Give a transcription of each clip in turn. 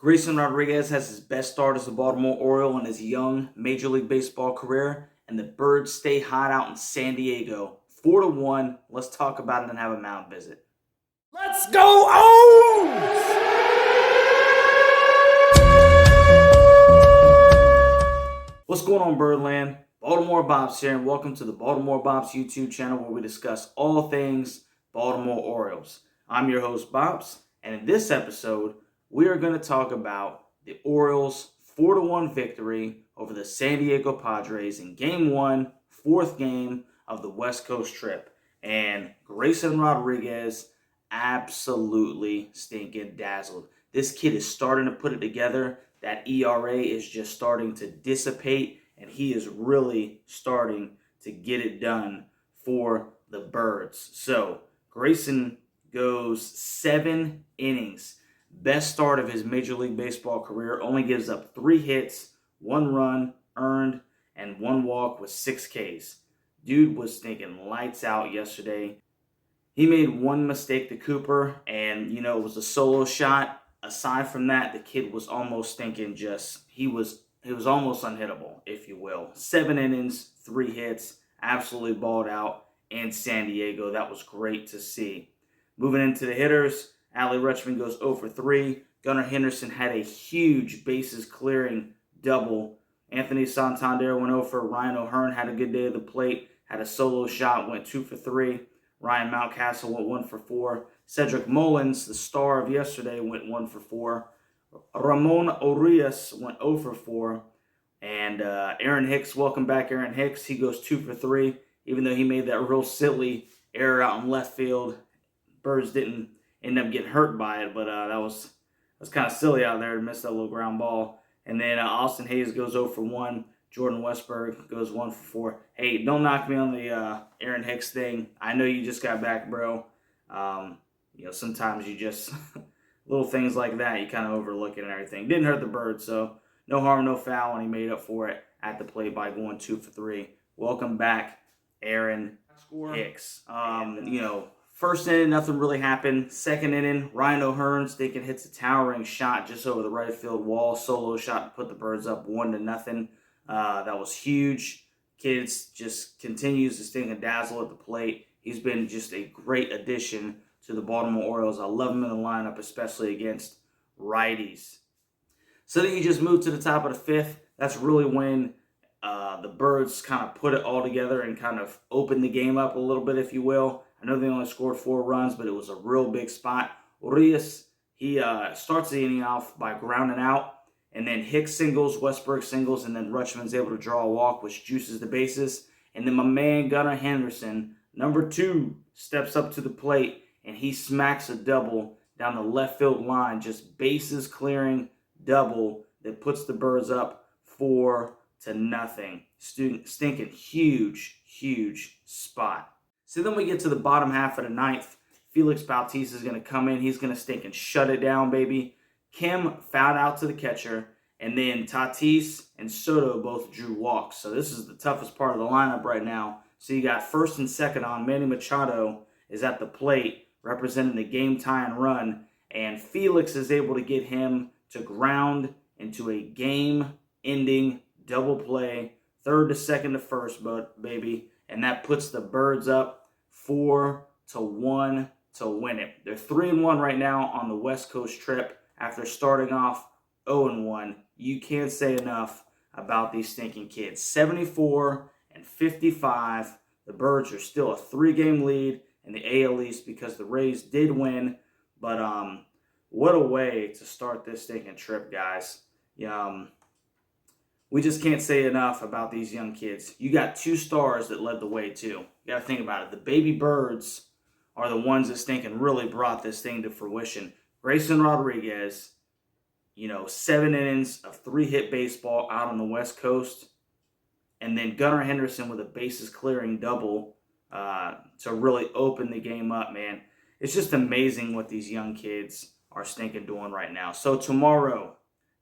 Grayson Rodriguez has his best start as a Baltimore Oriole in his young Major League Baseball career, and the Birds stay hot out in San Diego. 4-1. Let's talk about it and have a mound visit. Let's go O's! What's going on, Birdland? Baltimore Bobs here, and welcome to the Baltimore Bobs YouTube channel where we discuss all things Baltimore Orioles. I'm your host, Bobs, and in this episode, we are going to talk about the Orioles' 4-1 victory over the San Diego Padres in Game 1, fourth game of the West Coast trip. And Grayson Rodriguez absolutely stinking dazzled. This kid is starting to put it together. That ERA is just starting to dissipate, and he is really starting to get it done for the Birds. So Grayson goes 7 innings. Best start of his Major League Baseball career. Only gives up 3 hits, 1 run earned, and 1 walk with 6 Ks. Dude was stinking lights out yesterday. He made 1 mistake to Cooper, and, it was a solo shot. Aside from that, the kid was almost stinking he was almost unhittable, if you will. 7 innings, 3 hits, absolutely balled out in San Diego. That was great to see. Moving into the hitters, Adley Rutschman goes 0 for 3. Gunnar Henderson had a huge bases clearing double. Anthony Santander went 0 for. Ryan O'Hearn had a good day at the plate, had a solo shot, went 2 for 3. Ryan Mountcastle went 1 for 4. Cedric Mullins, the star of yesterday, went 1 for 4. Ramon Urias went 0 for 4. And Aaron Hicks, welcome back Aaron Hicks. He goes 2 for 3, even though he made that real silly error out in left field. Birds didn't end up getting hurt by it, but that was kind of silly out there to miss that little ground ball. And then Austin Hayes goes 0 for 1. Jordan Westberg goes 1 for 4. Hey, don't knock me on the Aaron Hicks thing. I know you just got back, bro. Sometimes you just little things like that you kind of overlook it and everything. Didn't hurt the Birds, so no harm, no foul, and he made up for it at the plate by going 2 for 3. Welcome back, Aaron Hicks. First inning, nothing really happened. Second inning, Ryan O'Hearn hits a towering shot just over the right field wall. Solo shot to put the Birds up 1-0. That was huge. Kids just continues to sting and dazzle at the plate. He's been just a great addition to the Baltimore Orioles. I love him in the lineup, especially against righties. So then you just move to the top of the 5th. That's really when the Birds kind of put it all together and kind of opened the game up a little bit, if you will. I know they only scored 4 runs, but it was a real big spot. Urias, he starts the inning off by grounding out, and then Hicks singles, Westberg singles, and then Rutschman's able to draw a walk, which juices the bases. And then my man Gunnar Henderson, number 2, steps up to the plate, and he smacks a double down the left field line, just bases clearing double that puts the Birds up 4-0. Stinking huge spot. So then we get to the bottom half of the 9th. Felix Bautista is going to come in. He's going to stink and shut it down, baby. Kim fouled out to the catcher, and then Tatis and Soto both drew walks. So this is the toughest part of the lineup right now. So you got first and second on. Manny Machado is at the plate representing the game-tying run, and Felix is able to get him to ground into a game-ending double play, third to second to first, baby, and that puts the Birds up 4-1 to win it. They're 3-1 right now on the West Coast trip after starting off 0-1. You can't say enough about these stinking kids. 74-55. The Birds are still a 3-game lead in the AL East because the Rays did win. But what a way to start this stinking trip, guys. We just can't say enough about these young kids. You got 2 stars that led the way, too. You got to think about it. The baby Birds are the ones that stinking really brought this thing to fruition. Grayson Rodriguez, 7 innings of 3-hit baseball out on the West Coast. And then Gunnar Henderson with a bases-clearing double to really open the game up, man. It's just amazing what these young kids are stinking doing right now. So tomorrow,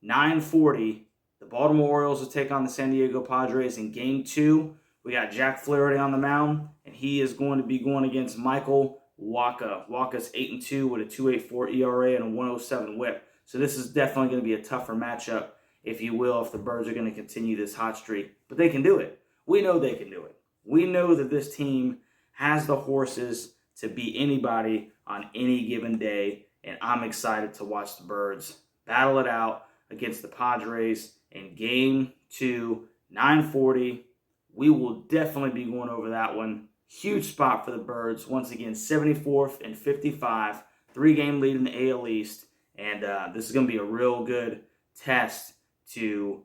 9:40, the Baltimore Orioles will take on the San Diego Padres in Game 2. We got Jack Flaherty on the mound, and he is going to be going against Michael Wacha. Wacha's 8-2 with a 2.84 ERA and a 107 WHIP. So this is definitely going to be a tougher matchup, if you will, if the Birds are going to continue this hot streak. But they can do it. We know they can do it. We know that this team has the horses to beat anybody on any given day, and I'm excited to watch the Birds battle it out against the Padres in Game 2, 9:40. We will definitely be going over that one. Huge spot for the Birds. Once again, 74th and 55, 3-game lead in the AL East, and this is going to be a real good test to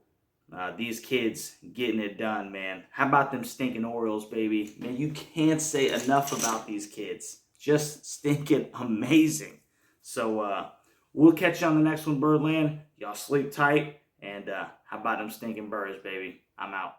these kids getting it done, man. How about them stinking Orioles, baby? Man, you can't say enough about these kids. Just stinking amazing. So we'll catch you on the next one, Birdland. Y'all sleep tight. And how about them stinking Birds, baby? I'm out.